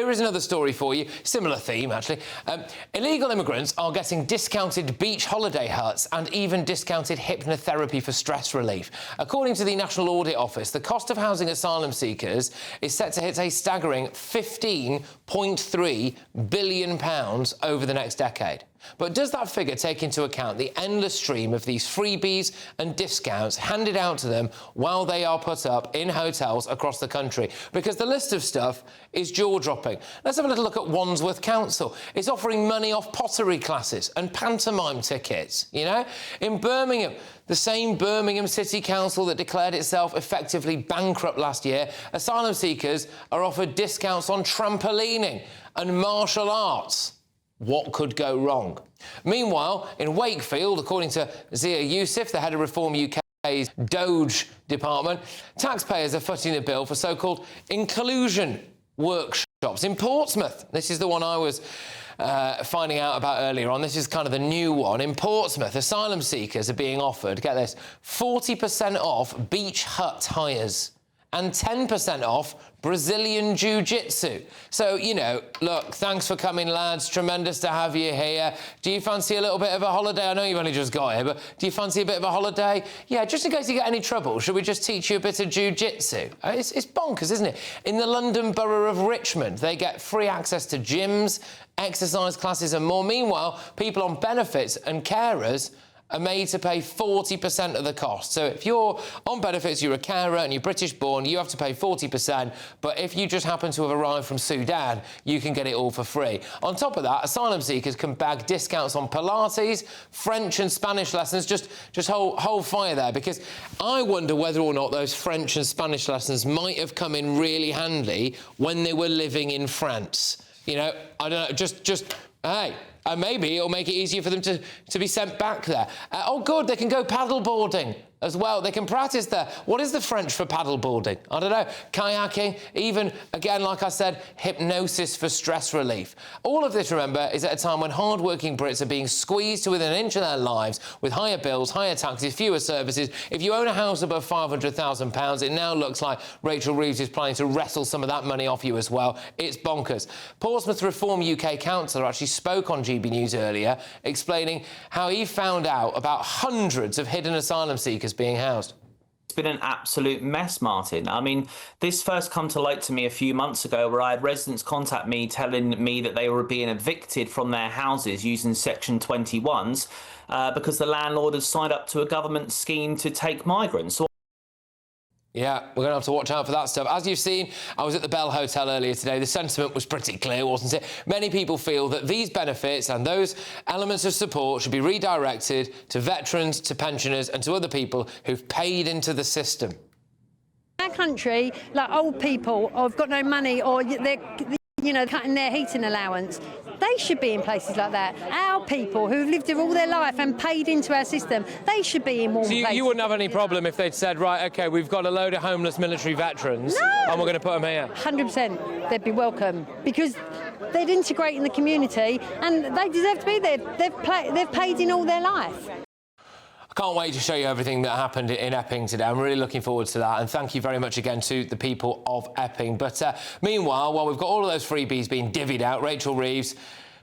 Here is another story for you, similar theme actually. Illegal immigrants are getting discounted beach holiday huts and even discounted hypnotherapy for stress relief. According to the National Audit Office, the cost of housing asylum seekers is set to hit a staggering £15.3 billion over the next decade. But does that figure take into account the endless stream of these freebies and discounts handed out to them while they are put up in hotels across the country? Because the list of stuff is jaw-dropping. Let's have a little look at Wandsworth Council. It's offering money off pottery classes and pantomime tickets, you know? In Birmingham, the same Birmingham City Council that declared itself effectively bankrupt last year, asylum seekers are offered discounts on trampolining and martial arts. What could go wrong? Meanwhile, in Wakefield, according to Zia Youssef, the head of Reform UK's Doge department, taxpayers are footing the bill for so-called inclusion workshops. In Portsmouth, this is the one I was finding out about earlier on. This is kind of the new one. In Portsmouth, asylum seekers are being offered, get this, 40% off beach hut hires and 10% off Brazilian Jiu-Jitsu. So, you know, look, thanks for coming, lads. Tremendous to have you here. Do you fancy a little bit of a holiday? I know you've only just got here, but do you fancy a bit of a holiday? Yeah, just in case you get any trouble, should we just teach you a bit of Jiu-Jitsu? It's bonkers, isn't it? In the London Borough of Richmond, they get free access to gyms, exercise classes and more. Meanwhile, people on benefits and carers are made to pay 40% of the cost. So if you're on benefits, you're a carer and you're British-born, you have to pay 40%, but if you just happen to have arrived from Sudan, you can get it all for free. On top of that, asylum seekers can bag discounts on Pilates, French and Spanish lessons. Just hold fire there, because I wonder whether or not those French and Spanish lessons might have come in really handy when they were living in France. You know, I don't know, just hey, maybe it'll make it easier for them to be sent back there. Oh, good, they can go paddleboarding as well. They can practice there. What is the French for paddleboarding? I don't know. Kayaking, even, again, like I said, hypnosis for stress relief. All of this, remember, is at a time when hard-working Brits are being squeezed to within an inch of their lives with higher bills, higher taxes, fewer services. If you own a house above £500,000, it now looks like Rachel Reeves is planning to wrestle some of that money off you as well. It's bonkers. Portsmouth Reform UK councillor actually spoke on GB News earlier, explaining how he found out about hundreds of hidden asylum seekers being housed. It's been an absolute mess, Martin. I mean, this first come to light to me a few months ago, where I had residents contact me telling me that they were being evicted from their houses using Section 21s because the landlord had signed up to a government scheme to take migrants. Yeah, we're going to have to watch out for that stuff. As you've seen, I was at the Bell Hotel earlier today. The sentiment was pretty clear, wasn't it? Many people feel that these benefits and those elements of support should be redirected to veterans, to pensioners and to other people who've paid into the system. Our country, like old people, have got no money, or they're, you know, cutting their heating allowance. They should be in places like that. Our people who've lived here all their life and paid into our system, they should be in warm places. So you wouldn't have any problem if they'd said, right, OK, we've got a load of homeless military veterans and we're going to put them here? 100%. They'd be welcome, because they'd integrate in the community and they deserve to be there. They've paid in all their life. I can't wait to show you everything that happened in Epping today. I'm really looking forward to that, and thank you very much again to the people of Epping. But meanwhile, while we've got all of those freebies being divvied out, Rachel Reeves,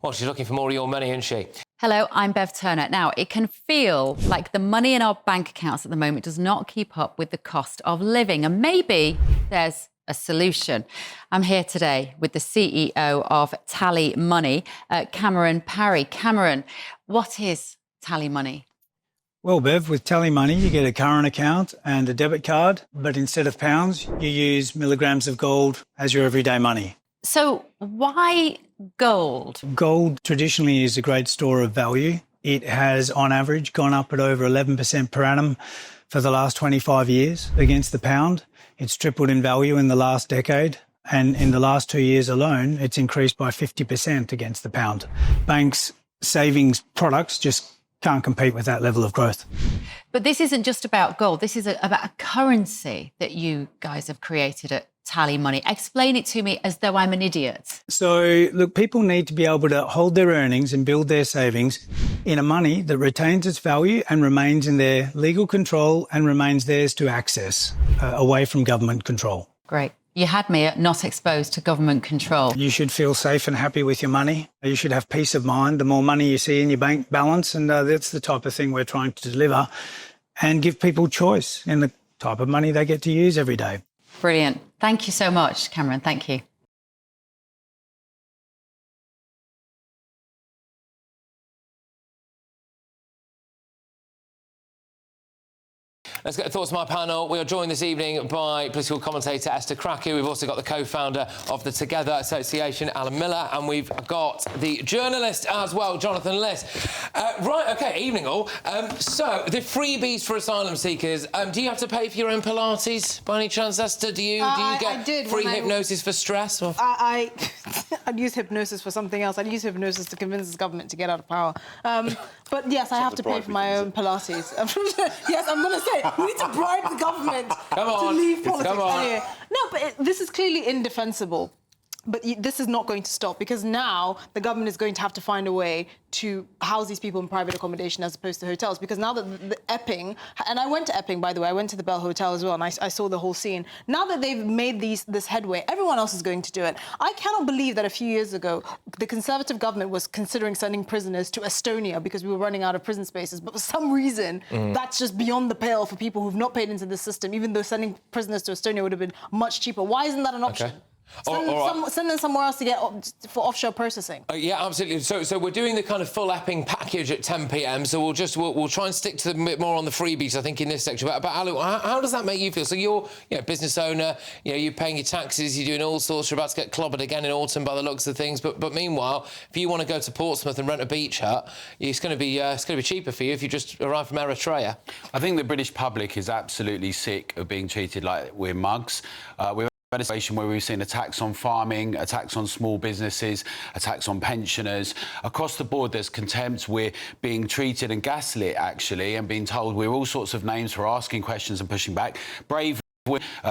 well, she's looking for more of your money, isn't she? Hello, I'm Bev Turner. Now, it can feel like the money in our bank accounts at the moment does not keep up with the cost of living, and maybe there's a solution. I'm here today with the CEO of TallyMoney, Cameron Parry. Cameron, what is TallyMoney? Well, Bev, with TallyMoney, you get a current account and a debit card, but instead of pounds, you use milligrams of gold as your everyday money. So why gold? Gold traditionally is a great store of value. It has, on average, gone up at over 11% per annum for the last 25 years against the pound. It's tripled in value in the last decade. And in the last 2 years alone, it's increased by 50% against the pound. Banks' savings products just can't compete with that level of growth. But this isn't just about gold. This is about a currency that you guys have created at TallyMoney. Explain it to me as though I'm an idiot. So, look, people need to be able to hold their earnings and build their savings in a money that retains its value and remains in their legal control and remains theirs to access away from government control. Great. You had me at not exposed to government control. You should feel safe and happy with your money. You should have peace of mind the more money you see in your bank balance, and that's the type of thing we're trying to deliver, and give people choice in the type of money they get to use every day. Brilliant. Thank you so much, Cameron. Thank you. Let's get thoughts from my panel. We are joined this evening by political commentator Esther Cracky. We've also got the co-founder of the Together Association, Alan Miller, and we've got the journalist as well, Jonathan Liss. Right, OK, evening all. So, the freebies for asylum seekers, do you have to pay for your own Pilates by any chance, Esther? Do you get free hypnosis for stress? Or? I'd use hypnosis for something else. I'd use hypnosis to convince this government to get out of power. But yes, I have to pay for my own Pilates. Yes, I'm going to say it. We need to bribe the government to leave politics. Anyway. No, but this is clearly indefensible. But this is not going to stop, because now the government is going to have to find a way to house these people in private accommodation as opposed to hotels. Because now that the Epping, and I went to Epping, by the way, I went to the Bell Hotel as well, and I saw the whole scene. Now that they've made this headway, everyone else is going to do it. I cannot believe that a few years ago, the Conservative government was considering sending prisoners to Estonia because we were running out of prison spaces. But for some reason, that's just beyond the pale for people who've not paid into the system, even though sending prisoners to Estonia would have been much cheaper. Why isn't that an option? Okay. Send them somewhere else to get for offshore processing. Yeah, absolutely. So we're doing the kind of full Epping package at 10 p.m. So we'll try and stick to a bit more on the freebies, I think, in this section. But Alu, how does that make you feel? So you're a business owner. You're paying your taxes. You're doing all sorts. You're about to get clobbered again in autumn by the looks of things. But meanwhile, if you want to go to Portsmouth and rent a beach hut, it's going to be cheaper for you if you just arrive from Eritrea. I think the British public is absolutely sick of being treated like we're mugs. We've had a situation where we've seen attacks on farming, attacks on small businesses, attacks on pensioners. Across the board, there's contempt. We're being treated and gaslit, actually, and being told we're all sorts of names for asking questions and pushing back. Brave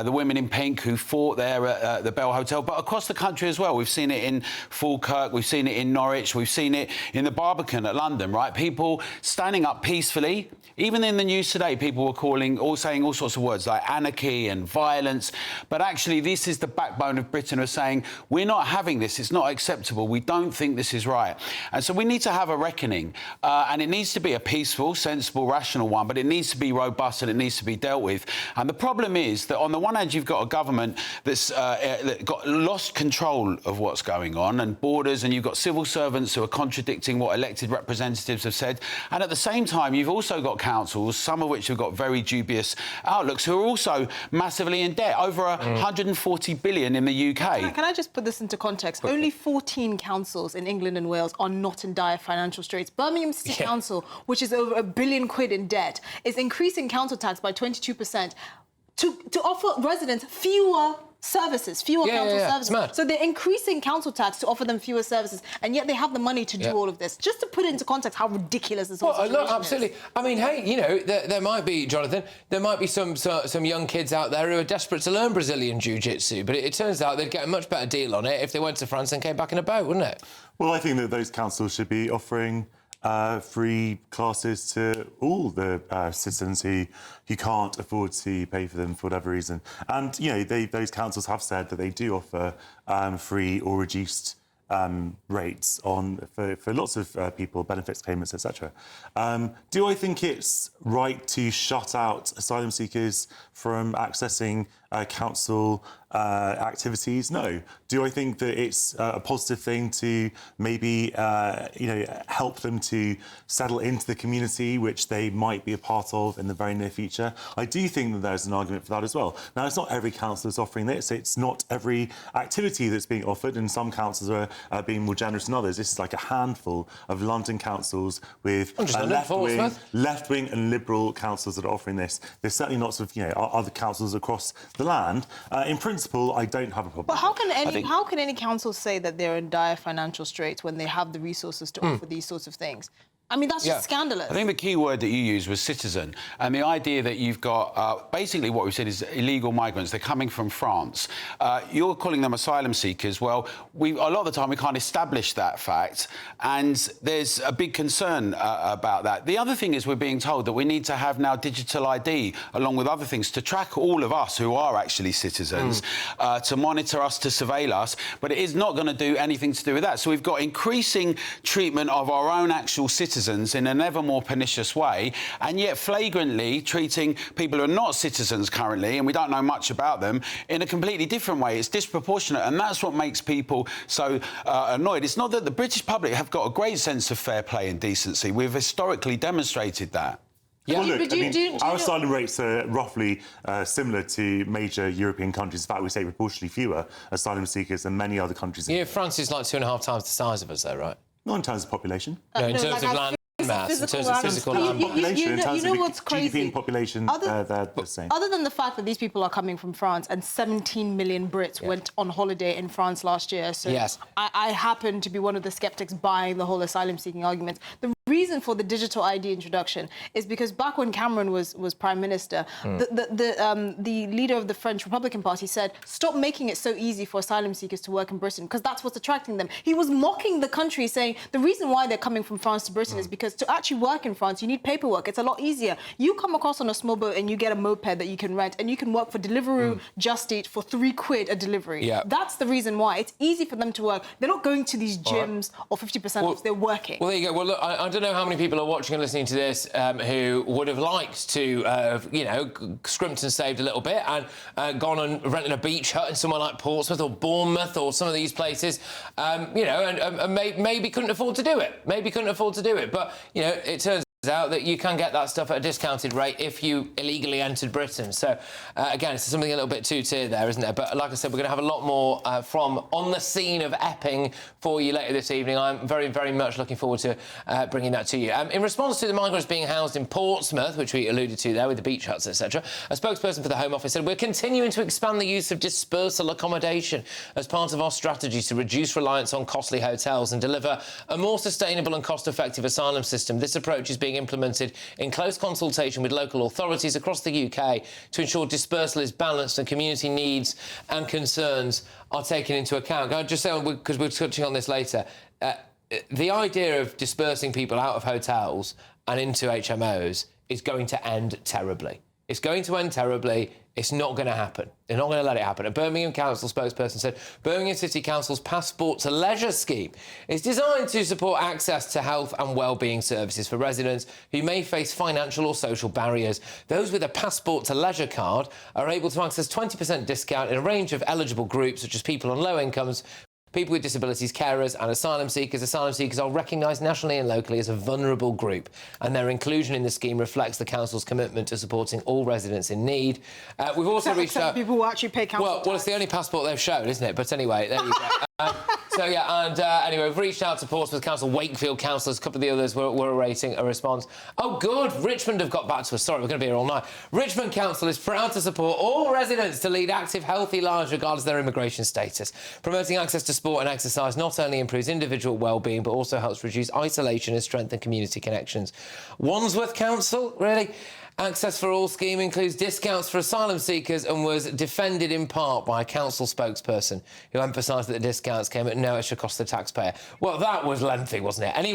the women in pink who fought there at the Bell Hotel, but across the country as well. We've seen it in Falkirk, we've seen it in Norwich, we've seen it in the Barbican at London, right? People standing up peacefully. Even in the news today, people were saying all sorts of words like anarchy and violence. But actually, this is the backbone of Britain, of saying, we're not having this, it's not acceptable, we don't think this is right. And so we need to have a reckoning. And it needs to be a peaceful, sensible, rational one, but it needs to be robust and it needs to be dealt with. And the problem is that on the one hand, you've got a government that's got lost control of what's going on and borders, and you've got civil servants who are contradicting what elected representatives have said. And at the same time, you've also got councils, some of which have got very dubious outlooks, who are also massively in debt, over 140 billion in the UK. Can I just put this into context? Quickly. Only 14 councils in England and Wales are not in dire financial straits. Birmingham City Council, which is over £1 billion in debt, is increasing council tax by 22%. To offer residents fewer services, fewer council services. Mad. So they're increasing council tax to offer them fewer services, and yet they have the money to do all of this. Just to put it into context how ridiculous this whole situation absolutely. is. I mean, hey, there might be, Jonathan, there might be some young kids out there who are desperate to learn Brazilian Jiu-Jitsu, but it turns out they'd get a much better deal on it if they went to France and came back in a boat, wouldn't it? Well, I think that those councils should be offering free classes to all the citizens who can't afford to pay for them for whatever reason. And, those councils have said that they do offer free or reduced rates for lots of people, benefits payments, etc. Do I think it's right to shut out asylum seekers from accessing council activities? No. Do I think that it's a positive thing to maybe help them to settle into the community which they might be a part of in the very near future? I do think that there's an argument for that as well. Now, it's not every council that's offering this. It's not every activity that's being offered, and some councils are being more generous than others. This is like a handful of London councils with left-wing and liberal councils that are offering this. There's certainly lots of other councils across the land. In principle, I don't have a problem. But how can any council say that they're in dire financial straits when they have the resources to offer these sorts of things? I mean, that's just scandalous. I think the key word that you used was citizen, and the idea that you've got basically what we've said is illegal migrants. They're coming from France. You're calling them asylum seekers. Well, a lot of the time we can't establish that fact, and there's a big concern about that. The other thing is we're being told that we need to have now digital ID along with other things to track all of us who are actually citizens, to monitor us, to surveil us, but it is not going to do anything to do with that. So we've got increasing treatment of our own actual citizens in an ever more pernicious way, and yet flagrantly treating people who are not citizens currently, and we don't know much about them, in a completely different way. It's disproportionate, and that's what makes people so annoyed. It's not that the British public have got a great sense of fair play and decency. We've historically demonstrated that. Yeah. Well, look, our asylum rates are roughly similar to major European countries. In fact, we say proportionally fewer asylum seekers than many other countries. Yeah, France is like 2.5 times the size of us, though, right? Not in terms of population. No, in terms of land mass, in terms of physical land. Population, in terms you know of what's crazy? GDP and population, they're the same. Other than the fact that these people are coming from France and 17 million Brits went on holiday in France last year, so I happen to be one of the skeptics buying the whole asylum-seeking argument. The reason for the digital ID introduction is because back when Cameron was Prime Minister, the leader of the French Republican Party said, stop making it so easy for asylum seekers to work in Britain, because that's what's attracting them. He was mocking the country, saying the reason why they're coming from France to Britain is because to actually work in France, you need paperwork. It's a lot easier. You come across on a small boat and you get a moped that you can rent, and you can work for Deliveroo, Just Eat for £3 a delivery. Yeah. That's the reason why. It's easy for them to work. They're not going to these gyms or 50% off. They're working. Well, there you go. Well, look, I don't know how many people are watching and listening to this who would have liked to, scrimped and saved a little bit and gone and rented a beach hut in somewhere like Portsmouth or Bournemouth or some of these places, and maybe couldn't afford to do it. But, it turns out that you can get that stuff at a discounted rate if you illegally entered Britain. So, again, it's something a little bit two-tiered there, isn't there? But like I said, we're going to have a lot more from On the Scene of Epping for you later this evening. I'm very, very much looking forward to bringing that to you. In response to the migrants being housed in Portsmouth, which we alluded to there with the beach huts, etc., a spokesperson for the Home Office said, we're continuing to expand the use of dispersal accommodation as part of our strategy to reduce reliance on costly hotels and deliver a more sustainable and cost-effective asylum system. This approach is being implemented in close consultation with local authorities across the UK to ensure dispersal is balanced and community needs and concerns are taken into account. Can I just say, because we're touching on this later, the idea of dispersing people out of hotels and into HMOs is going to end terribly. It's going to end terribly. It's not going to happen. They're not going to let it happen. A Birmingham Council spokesperson said Birmingham City Council's Passport to Leisure scheme is designed to support access to health and wellbeing services for residents who may face financial or social barriers. Those with a Passport to Leisure card are able to access 20% discount in a range of eligible groups, such as people on low incomes, people with disabilities, carers and asylum seekers. Asylum seekers are recognised nationally and locally as a vulnerable group, and their inclusion in the scheme reflects the Council's commitment to supporting all residents in need. We've also reached out... people who actually pay council tax. Well, it's the only passport they've shown, isn't it? But anyway, there you go. Anyway, we've reached out to Portsmouth Council, Wakefield Councillors, a couple of the others were awaiting a response. Oh, good, Richmond have got back to us. Sorry, we're going to be here all night. Richmond Council is proud to support all residents to lead active, healthy lives regardless of their immigration status. Promoting access to sport and exercise not only improves individual well-being, but also helps reduce isolation and strengthen community connections. Wandsworth Council, really? Access for All scheme includes discounts for asylum seekers and was defended in part by a council spokesperson who emphasised that the discounts came at no extra cost to the taxpayer. Well, that was lengthy, wasn't it? Anyway.